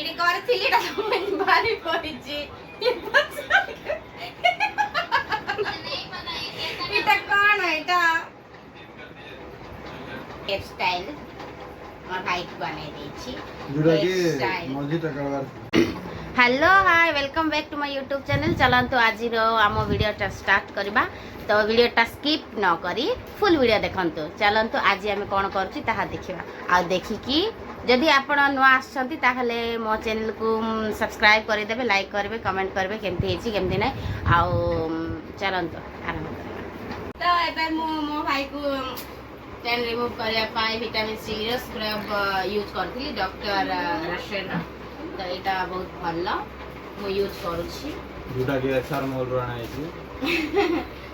এডি করছিলি এটা সময় ভারি পড়িছি এটা কোন এটা হেয়ার স্টাইল আমার ভাইকে বানিয়ে দিয়েছি মজি টাকা hello hi welcome back to my YouTube channel चलतु आज आम वीडियोटा स्टार्ट करवा तो वीडियोटा स्किप न करी फुल वीडियो देखंतु चलतु आज आम कौन करुँच देखा आ देखिकी जदि आपण नुआ आसछंती ताहले मो चैनल को सब्सक्राइब करदेवे लाइक करेंगे कमेंट करेंगे केमती हेची केमती ना आउ चलतु आरंभ करवा तो एबे मो भाई को टेन रिमूव करया पाई विटामिन सी स्क्रब यूज करथि डॉक्टर रशेन तो यहाँ बहुत भल मु यूज करुँची जोटा कि एसआर मॉल रो आना है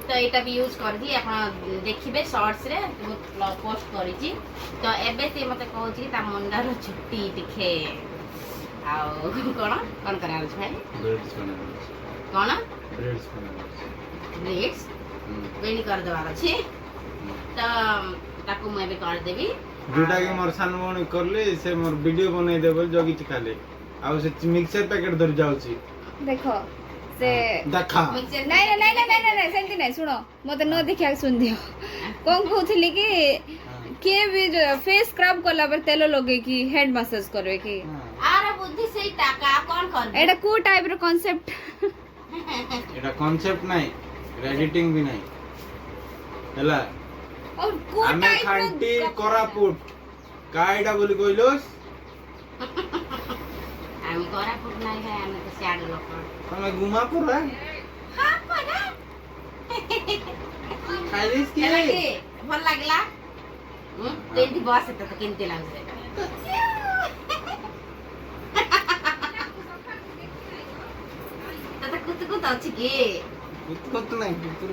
तो यहाँ भी यूज कर दी आपण देखिबे शॉर्ट्स रे बहुत पोस्ट करिची तो एबे से मते कहूची ता मुंडार छुट्टी दिखे आ कोन कोन कराल छै ब्रेड्स बना कोन ब्रेड्स बना ब्रेड्स बेनी कर देवार अछि तो ताकू मैं भी कर देबी जोटा कि मोर सान मोन करले से मोर वीडियो बनै देबो जोगी खाले आ से मिक्सर पैकेट धर जाउची देखो से देखा मिक्सर नहीं नहीं नहीं नहीं नहीं सेंती नहीं सुनो मते न देखिया सुन दियो कोन कहउथली कि के भी जो फेस स्क्रब करला पर तेल लगे कि हेड मसाज करवे कि आरे बुद्धि से टाका कोन कर एटा को टाइप रो कांसेप्ट एटा कांसेप्ट नहीं एडिटिंग भी नहीं हला और को आमे टाइप खांटी कोरापुट कायडा बोली कइलोस हम कोरापुट नहीं है हम तो सियाड़ लोग तमे घुमा पुरा हां पड़ा खाइलिस के चला के भल लागला तेंती बस तो किनते लागले तो कुछ कुछ अछि के कुछ नहीं कुछ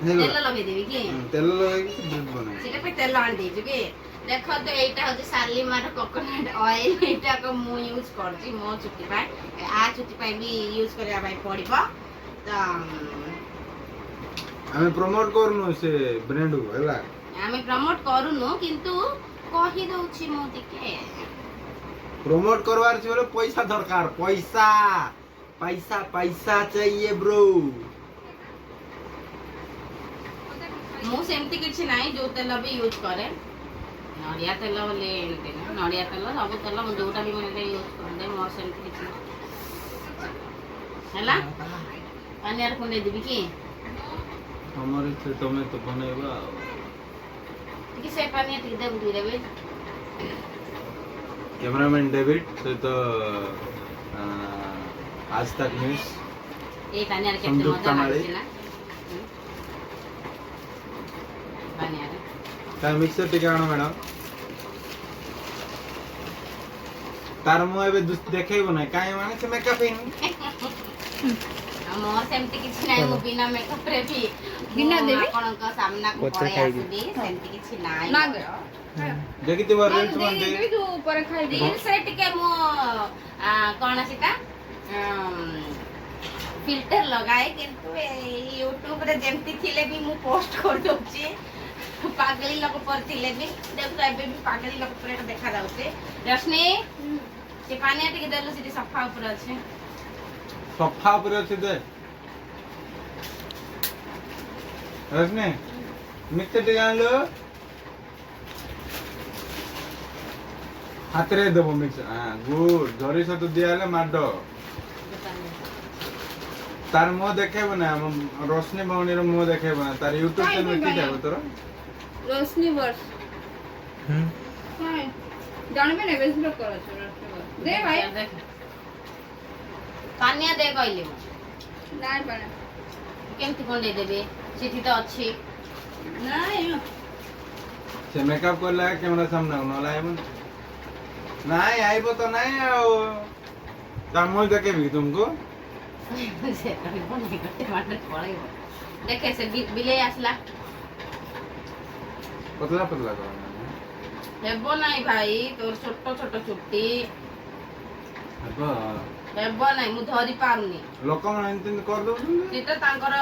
तेल लगे देबी की तेल लगे ब्रेड बना सेटा पे तेल आन देजु के देखो तो एटा होजे शालीमार कोकोनट ऑयल एटा को मु यूज करछि मो चुट्टी पाए आ चुट्टी पाए भी यूज करया भाई पड़िबो तो हमें प्रमोट करनु से ब्रांड को हला हमें प्रमोट करूनु किंतु कहि दउछि मो दिके प्रमोट करवार छी बोले पैसा दरकार पैसा पैसा पैसा चाहिए ब्रो मु सेमती किछि नाही जो तेल भी यूज करे नडिया तेल बोले एंते ना नडिया तेल सब तेल मु जोटा भी मने यूज कर दे मोर सेमती किछि हला पानियार कोने दिबी की हमारे से तमे तो बनेबा कि से पानिया टिक दे बुझी देबे कैमरामैन डेविड से तो आज तक न्यूज़ ए पानियार केते संदूक मजा तमाळे। लागछि ना पानियार का मिक्सर टिका आनो मैडम तार मु एबे देखेबो ना काहे माने से मेकअप इन मोर सेमती किछि नाही मु बिना मेकअप रे भी बिना देबी? आपनक सामना को पळे आसीबी सेमती किछि नाही ना देखि ते रील्स दे बनते दे तू ऊपर खाइ दे रील्स रे टिके मु कोन सीता फिल्टर लगाए किंतु यूट्यूब रे जेमती थिले भी मु पोस्ट कर दोछि पागली लोग पर थिले भी देखो एबे भी पागली लोग पर देखा जाउछे रश्मि से पानिया टिके देलो सिटी सफा ऊपर अछि सफा ऊपर अछि दे रजनी मिक्सर टिका आनलो हाथ रे देबो मिक्सर हां गुड धरी से तो दियाले माडो तार मुंह देखेबो ना रोशनी भवनी रो मुंह देखेबो ना तार YouTube चैनल की जाबो तोरा रोशनी वर्ष हां जानबे ने बेस लोग करो छ रोशनी वर्ष दे भाई पानिया दे कहले नाइ बने केमती कोन दे देबे सिटी तो अछि नाइ से मेकअप करला कैमरा सामने न लाइबो नहीं आइबो तो नहीं आओ तार मुंह देखेबी तुमको से कभी बोल नहीं करते मारने पड़ेगा देखे से बिले आसला पतला पतला करो हेबो नाही भाई तोर छोटो छोटो चुट्टी हेबो हेबो नाही मु धरि पारुनी लोक मन एंतिन कर दो सेटा तांकर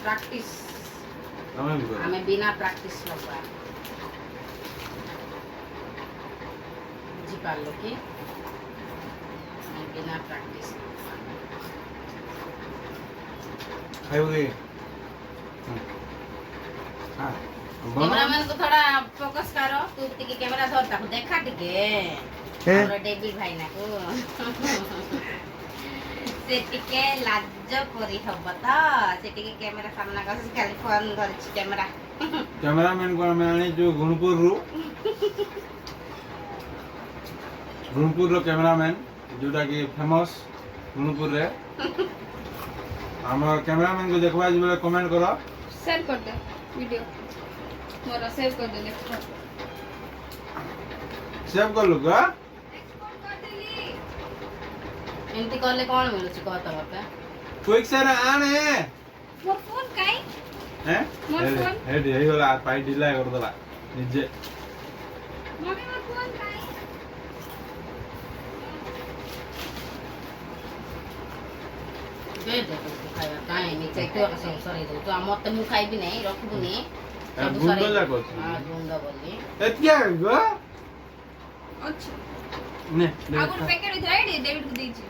प्रैक्टिस तमे भी करो हमें बिना प्रैक्टिस लगवा पारलो कि बिना प्रैक्टिस खाइबे हां कैमरामैन को थोड़ा फोकस करो तू टिके कैमरा धर ताको देखा टिके और डेविड भाई ना को से टिके लाज परी हब त से टिके कैमरा सामना कर खाली फोन धर कैमरा कैमरामैन को मैं आनी जो गुणपुर रो कैमरामैन जोटा कि फेमस गुणपुर रे हमर कैमरामैन को देखबा जे बोले कमेंट करो शेयर कर दे वीडियो मोरा सेव कर दे देखो सेव कर लो का एक्सपोर्ट कर देली एमती करले कोन मिलु छी कहत बापे क्विक से आने मोर फोन काई हैं मोर फोन हेड हे होला पाई ढिला कर दला निजे मम्मी मोर फोन काई दे दे खाया काई नीचे तो सब सरी दो तो मत मु खाइबी नहीं रखबुनी गुंडो जाको हां गुंडा बोली एतिया गो अच्छा ने आगुर पैकेट उठाई डेविड को दीची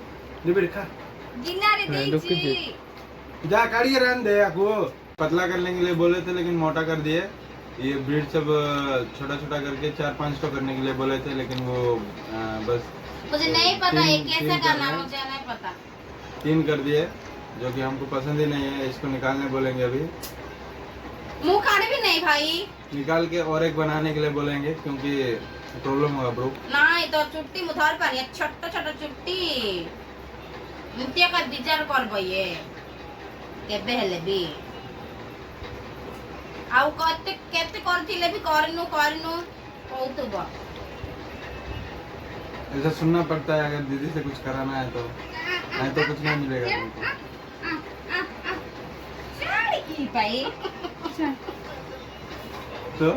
डेविड खा गिन्ना रे दीची जा काढ़िए रहन दे आपको पतला करने के लिए बोले थे लेकिन मोटा कर दिए ये ब्रीड सब छोटा छोटा करके 4-5 तो करने के लिए बोले थे लेकिन वो बस मुझे नहीं पता ये कैसे तीन करना कर रहे हैं। मुझे नहीं पता 3 कर दिए जो कि हमको पसंद ही नहीं है इसको निकालने बोलेंगे अभी मुंह काढ़े भी नहीं भाई निकाल के और एक बनाने के लिए बोलेंगे क्योंकि प्रॉब्लम होगा ब्रो नहीं तो चुट्टी मुधार पानी छोटा छोटा चुट्टी मुतिया का विचार करबो ये केबे हेले भी आउ कते केते करथिले भी करनु कहतुबो ऐसा सुनना पड़ता है अगर दीदी से कुछ कराना है तो नहीं तो कुछ नहीं मिलेगा तुमको साड़ी की पाई तो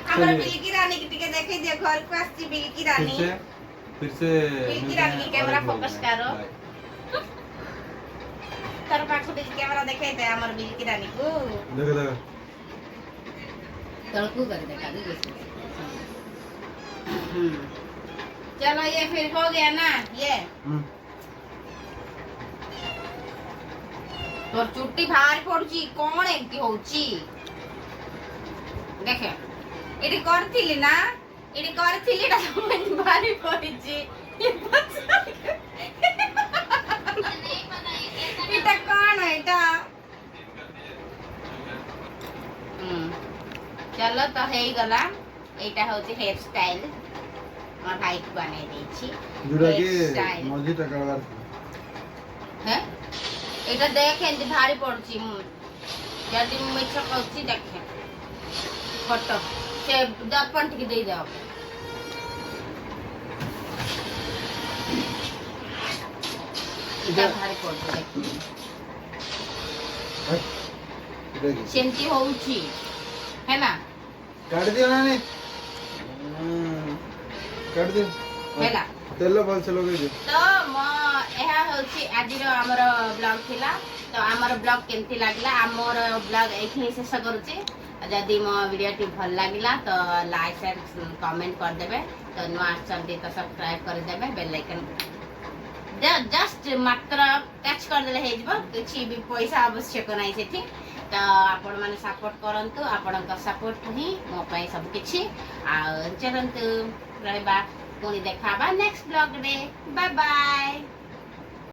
हमर बिल्की रानी के टिके देखे दे घर को आसी बिल्की रानी फिर से बिल्की रानी की कैमरा फोकस करो तार पाछो बिल्की कैमरा देखे दे हमर बिल्की रानी को देखो देखो तड़कू कर दे काली चलो ये फिर हो गया ना ये तोर चुट्टी भारी पड़ुची कौन एमती होची देखे एडी करथिली ना एडी करथिली ता समझ भारी पड़िची এটা কোন এটা চলো তো হয়ে গলা এইটা হচ্ছে হেয়ার স্টাইল আমার ভাইকে বানিয়ে দিয়েছি जुड़ा के Style. मौजी टकरार হ্যাঁ এটা দেখেন যে ভারী পড়ছি যদি মিছা করছি দেখেন ফটো সে দর্পণ থেকে দিয়ে দাও এটা ভারী পড়ছে দেখুন সেমতি হଉଛି है ना काट दियो ना ने काट दियो ହେଲା तेलो भल से लगे दियो तो ଏହା ହେଉଛି ଆଜିର ଆମର ବ୍ଲଗ୍ ଥିଲା ତ ଆମର ବ୍ଲଗ୍ କେମିତି ଲାଗିଲା ଆମର ବ୍ଲଗ୍ ଏଇଠି ହିଁ ଶେଷ କରୁଛି ଯଦି ମୋ ଭିଡ଼ିଓଟି ଭଲ ଲାଗିଲା ତ ଲାଇକ୍ ସେୟାର କମେଣ୍ଟ କରିଦେବେ ତ ନୂଆ ଆସିଛନ୍ତି ତ ସବସ୍କ୍ରାଇବ୍ କରିଦେବେ ବେଲ୍ ଆଇକନ୍ ଜଷ୍ଟ ମାତ୍ର ଟଚ୍ କରିଦେଲେ ହେଇଯିବ କିଛି ବି ପଇସା ଆବଶ୍ୟକ ନାହିଁ ସେଠି ତ ଆପଣମାନେ ସପୋର୍ଟ କରନ୍ତୁ ଆପଣଙ୍କ ସପୋର୍ଟ ହିଁ ମୋ ପାଇଁ ସବୁ କିଛି ଆଉ ଚାଲନ୍ତୁ ରହିବା ପୁଣି ଦେଖା ହେବା ନେକ୍ସଟ ବ୍ଲଗ୍ରେ ବାଏ ବାଏ